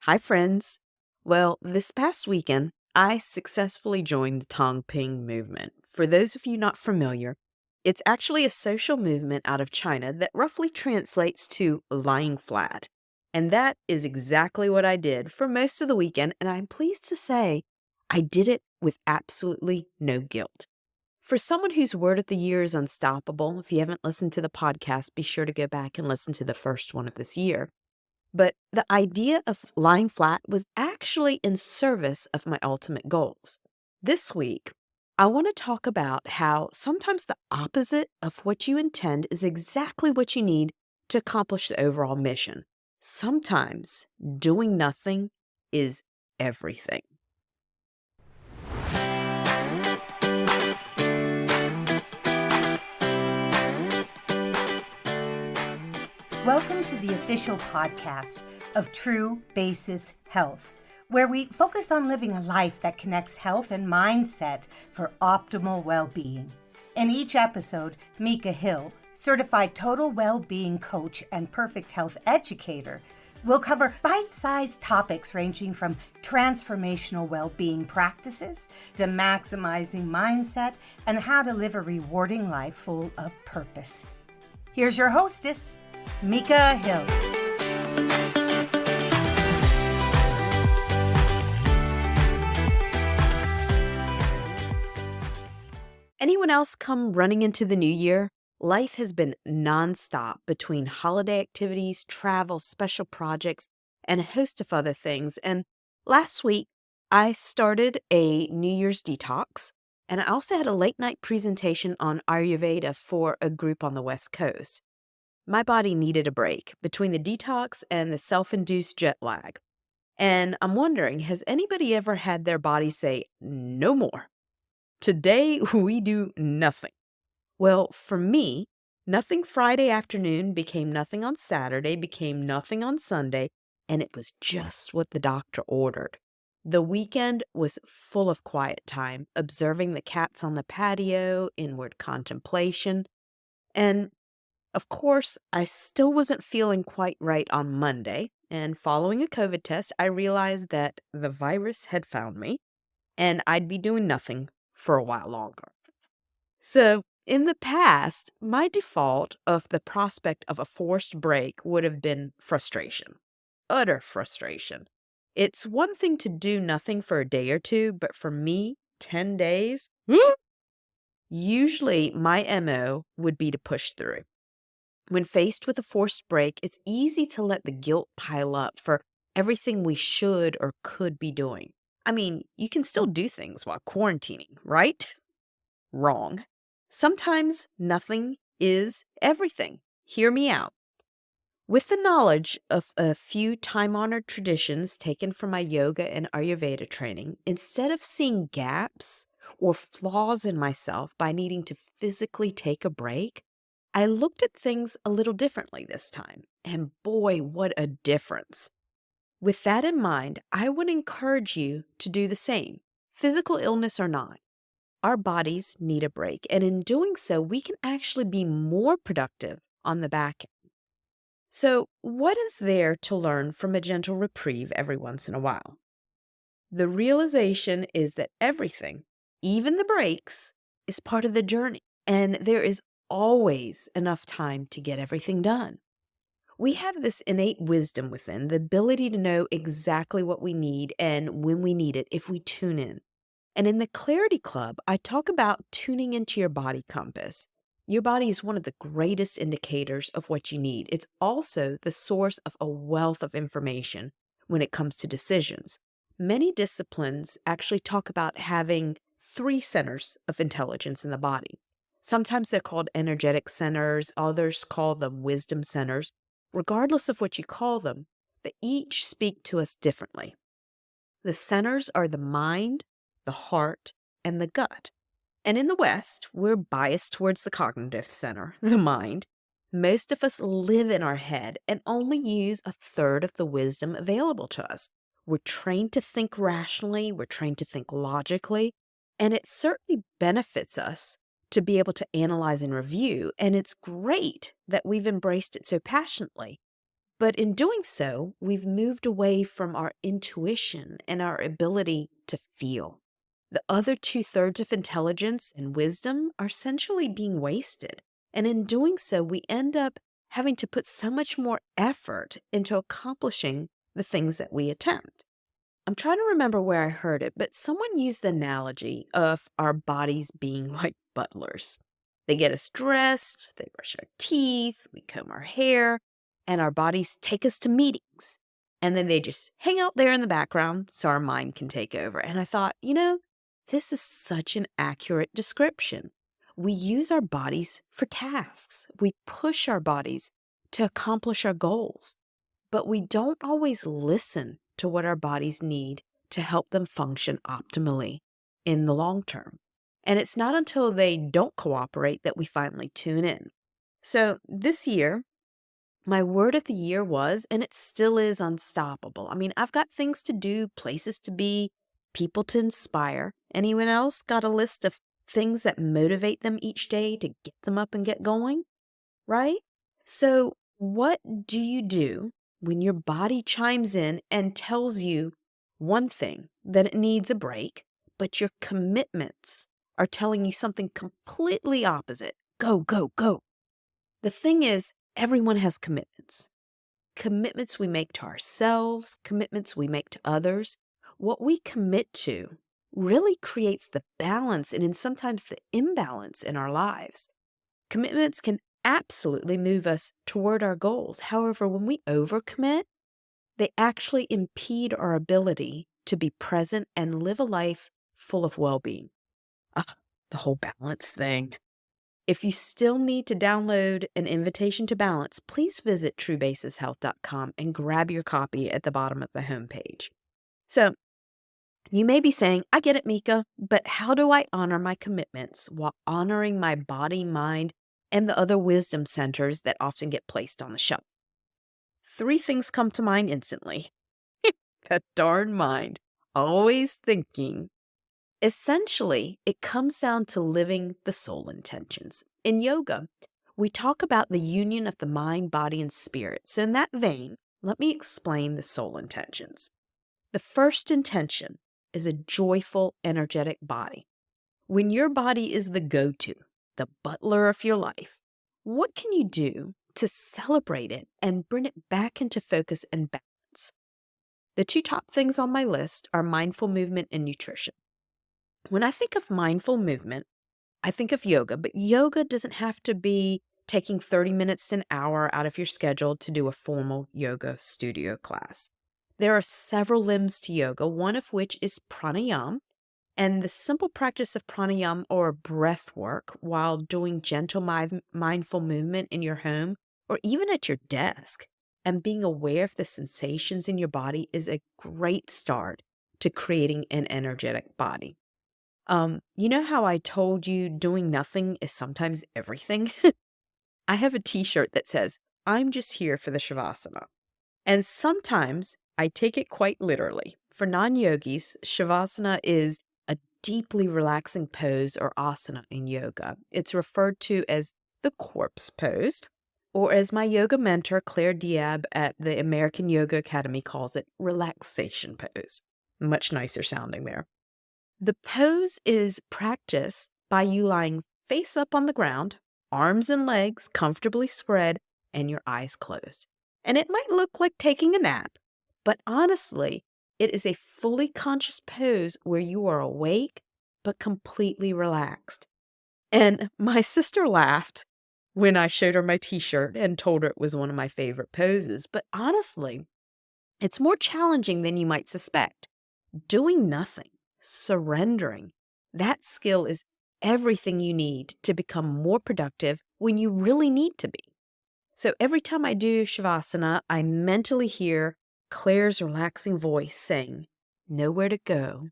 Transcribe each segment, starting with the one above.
Hi, friends. Well, this past weekend, I successfully joined the Tongping movement. For those of you not familiar, it's actually a social movement out of China that roughly translates to lying flat. And that is exactly what I did for most of the weekend, and I'm pleased to say I did it with absolutely no guilt. For someone whose word of the year is unstoppable, if you haven't listened to the podcast, be sure to go back and listen to the first one of this year. But the idea of lying flat was actually in service of my ultimate goals. This week, I want to talk about how sometimes the opposite of what you intend is exactly what you need to accomplish the overall mission. Sometimes doing nothing is everything. Welcome to the official podcast of True Basis Health, where we focus on living a life that connects health and mindset for optimal well-being. In each episode, Mika Hill, certified total well-being coach and perfect health educator, will cover bite-sized topics ranging from transformational well-being practices to maximizing mindset and how to live a rewarding life full of purpose. Here's your hostess, Mika Hill. Anyone else come running into the new year? Life has been nonstop between holiday activities, travel, special projects, and a host of other things. And last week, I started a New Year's detox, and I also had a late night presentation on Ayurveda for a group on the West Coast. My body needed a break between the detox and the self-induced jet lag. And I'm wondering, has anybody ever had their body say, no more? Today, we do nothing. Well, for me, nothing Friday afternoon became nothing on Saturday, became nothing on Sunday, and it was just what the doctor ordered. The weekend was full of quiet time, observing the cats on the patio, inward contemplation, and of course, I still wasn't feeling quite right on Monday, and following a COVID test, I realized that the virus had found me, and I'd be doing nothing for a while longer. So, in the past, my default of the prospect of a forced break would have been frustration, utter frustration. It's one thing to do nothing for a day or two, but for me, 10 days, usually my MO would be to push through. When faced with a forced break, it's easy to let the guilt pile up for everything we should or could be doing. I mean, you can still do things while quarantining, right? Wrong. Sometimes nothing is everything. Hear me out. With the knowledge of a few time-honored traditions taken from my yoga and Ayurveda training, instead of seeing gaps or flaws in myself by needing to physically take a break, I looked at things a little differently this time, and boy, what a difference. With that in mind, I would encourage you to do the same, physical illness or not. Our bodies need a break, and in doing so, we can actually be more productive on the back end. So, what is there to learn from a gentle reprieve every once in a while? The realization is that everything, even the breaks, is part of the journey, and there is always enough time to get everything done. We have this innate wisdom within, the ability to know exactly what we need and when we need it if we tune in. And in the Clarity Club, I talk about tuning into your body compass. Your body is one of the greatest indicators of what you need. It's also the source of a wealth of information when it comes to decisions. Many disciplines actually talk about having 3 centers of intelligence in the body. Sometimes they're called energetic centers, others call them wisdom centers. Regardless of what you call them, they each speak to us differently. The centers are the mind, the heart, and the gut. And in the West, we're biased towards the cognitive center, the mind. Most of us live in our head and only use a third of the wisdom available to us. We're trained to think rationally, we're trained to think logically, and it certainly benefits us to be able to analyze and review, and it's great that we've embraced it so passionately. But in doing so, we've moved away from our intuition and our ability to feel. The other two-thirds of intelligence and wisdom are essentially being wasted. And in doing so, we end up having to put so much more effort into accomplishing the things that we attempt. I'm trying to remember where I heard it, but someone used the analogy of our bodies being like butlers. They get us dressed, they brush our teeth, we comb our hair, and our bodies take us to meetings. And then they just hang out there in the background so our mind can take over. And I thought, this is such an accurate description. We use our bodies for tasks, we push our bodies to accomplish our goals, but we don't always listen to what our bodies need to help them function optimally in the long term. And it's not until they don't cooperate that we finally tune in. So this year, my word of the year was, and it still is, unstoppable. I mean, I've got things to do, places to be, people to inspire. Anyone else got a list of things that motivate them each day to get them up and get going? Right? So, what do you do when your body chimes in and tells you one thing, that it needs a break, but your commitments are telling you something completely opposite? Go, go, go. The thing is, everyone has commitments. Commitments we make to ourselves, commitments we make to others. What we commit to really creates the balance and sometimes the imbalance in our lives. Commitments can absolutely move us toward our goals. However, when we overcommit, they actually impede our ability to be present and live a life full of well-being. Ah, the whole balance thing. If you still need to download an invitation to balance, please visit truebasishealth.com and grab your copy at the bottom of the homepage. So, you may be saying, I get it, Mika, but how do I honor my commitments while honoring my body, mind, and the other wisdom centers that often get placed on the shelf? 3 things come to mind instantly. That darn mind, always thinking. Essentially, it comes down to living the soul intentions. In yoga, we talk about the union of the mind, body, and spirit. So in that vein, let me explain the soul intentions. The first intention is a joyful, energetic body. When your body is the go-to, the butler of your life, what can you do to celebrate it and bring it back into focus and balance? The 2 top things on my list are mindful movement and nutrition. When I think of mindful movement, I think of yoga, but yoga doesn't have to be taking 30 minutes to an hour out of your schedule to do a formal yoga studio class. There are several limbs to yoga, one of which is pranayama, and the simple practice of pranayama or breath work while doing gentle mindful movement in your home or even at your desk and being aware of the sensations in your body is a great start to creating an energetic body. You know how I told you doing nothing is sometimes everything? I have a t-shirt that says, I'm just here for the Shavasana. And sometimes I take it quite literally. For non-yogis, Shavasana is a deeply relaxing pose or asana in yoga. It's referred to as the corpse pose, or as my yoga mentor, Claire Diab at the American Yoga Academy calls it, relaxation pose. Much nicer sounding there. The pose is practiced by you lying face up on the ground, arms and legs comfortably spread, and your eyes closed. And it might look like taking a nap, but honestly, it is a fully conscious pose where you are awake but completely relaxed. And my sister laughed when I showed her my t-shirt and told her it was one of my favorite poses. But honestly, it's more challenging than you might suspect. Doing nothing, surrendering, that skill is everything you need to become more productive when you really need to be. So every time I do Shavasana, I mentally hear Claire's relaxing voice saying, nowhere to go,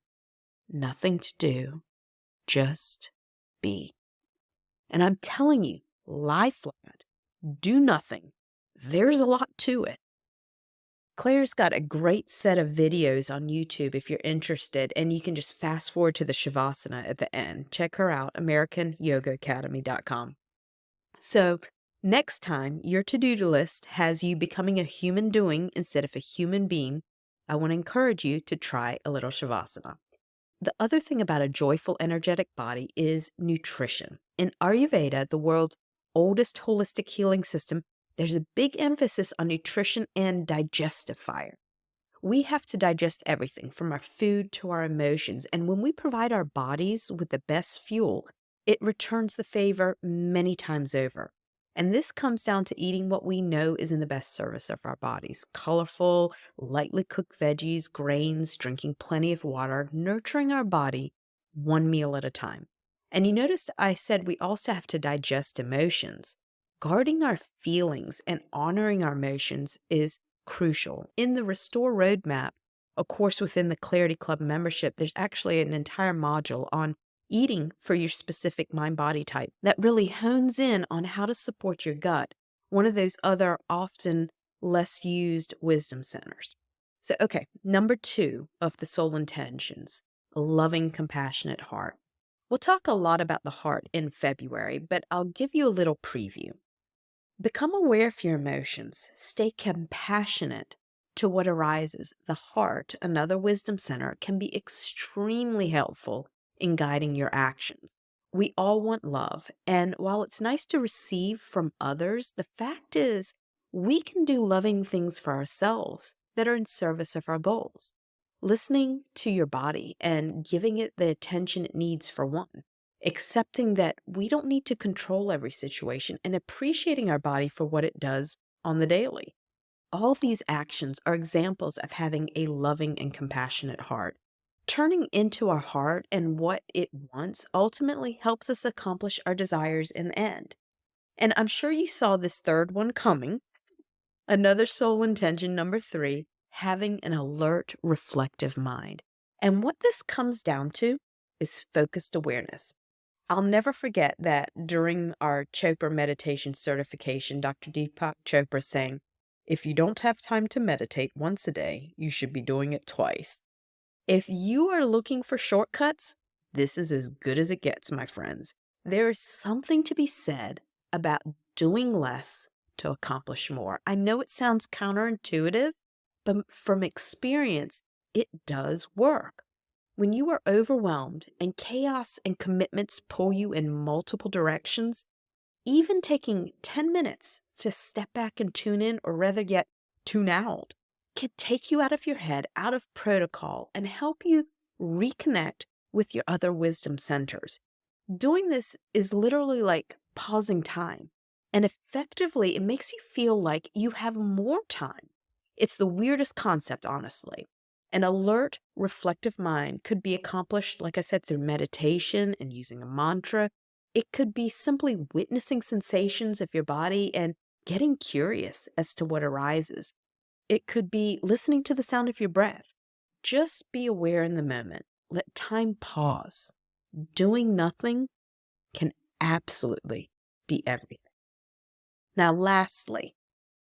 nothing to do, just be. And I'm telling you, lie flat, do nothing. There's a lot to it. Claire's got a great set of videos on YouTube if you're interested, and you can just fast forward to the Shavasana at the end. Check her out, AmericanYogaAcademy.com. So Next time your to-do list has you becoming a human doing instead of a human being, I want to encourage you to try a little Shavasana. The other thing about a joyful, energetic body is nutrition. In Ayurveda, the world's oldest holistic healing system, there's a big emphasis on nutrition and digestive fire. We have to digest everything from our food to our emotions, and when we provide our bodies with the best fuel, it returns the favor many times over. And this comes down to eating what we know is in the best service of our bodies: colorful, lightly cooked veggies, grains, drinking plenty of water, nurturing our body one meal at a time. And you notice I said we also have to digest emotions. Guarding our feelings and honoring our emotions is crucial. In the Restore Roadmap, a course within the Clarity Club membership, there's actually an entire module on eating for your specific mind body type that really hones in on how to support your gut, one of those other often less used wisdom centers. So, okay, number 2 of the soul intentions, a loving, compassionate heart. We'll talk a lot about the heart in February, but I'll give you a little preview. Become aware of your emotions. Stay compassionate to what arises. The heart, another wisdom center, can be extremely helpful in guiding your actions. We all want love, and while it's nice to receive from others, the fact is we can do loving things for ourselves that are in service of our goals. Listening to your body and giving it the attention it needs, for one. Accepting that we don't need to control every situation, and appreciating our body for what it does on the daily. All these actions are examples of having a loving and compassionate heart. Turning into our heart and what it wants ultimately helps us accomplish our desires in the end. And I'm sure you saw this third one coming. Another soul intention, number 3, having an alert, reflective mind. And what this comes down to is focused awareness. I'll never forget that during our Chopra meditation certification, Dr. Deepak Chopra saying, if you don't have time to meditate once a day, you should be doing it twice. If you are looking for shortcuts, this is as good as it gets, my friends. There is something to be said about doing less to accomplish more. I know it sounds counterintuitive, but from experience, it does work. When you are overwhelmed and chaos and commitments pull you in multiple directions, even taking 10 minutes to step back and tune in, or rather yet tune out, can take you out of your head, out of protocol, and help you reconnect with your other wisdom centers. Doing this is literally like pausing time, and effectively it makes you feel like you have more time. It's the weirdest concept, honestly. An alert, reflective mind could be accomplished, like I said, through meditation and using a mantra. It could be simply witnessing sensations of your body and getting curious as to what arises. It could be listening to the sound of your breath. Just be aware in the moment. Let time pause. Doing nothing can absolutely be everything. Now, lastly,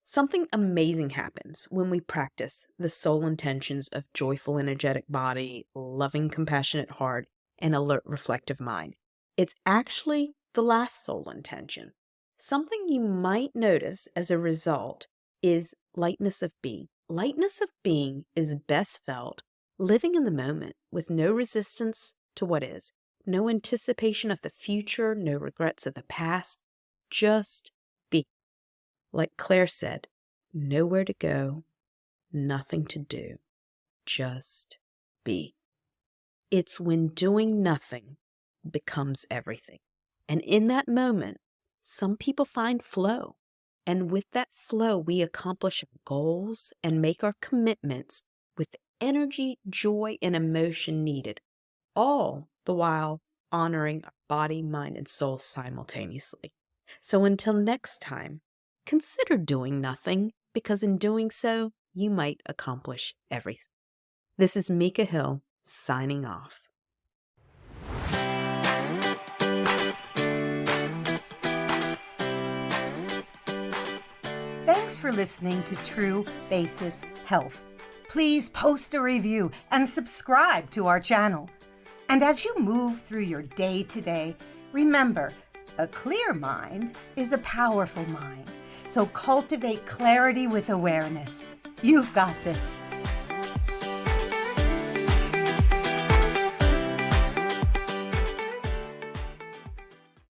something amazing happens when we practice the soul intentions of joyful, energetic body, loving, compassionate heart, and alert, reflective mind. It's actually the last soul intention. Something you might notice as a result is lightness of being. Lightness of being is best felt living in the moment with no resistance to what is, no anticipation of the future, no regrets of the past, just be. Like Claire said, nowhere to go, nothing to do, just be. It's when doing nothing becomes everything. And in that moment, some people find flow. And with that flow, we accomplish our goals and make our commitments with the energy, joy, and emotion needed, all the while honoring our body, mind, and soul simultaneously. So until next time, consider doing nothing, because in doing so, you might accomplish everything. This is Mika Hill signing off. Thanks for listening to True Basis Health. Please post a review and subscribe to our channel. And as you move through your day today, remember, A clear mind is a powerful mind. So cultivate clarity with awareness. You've got this.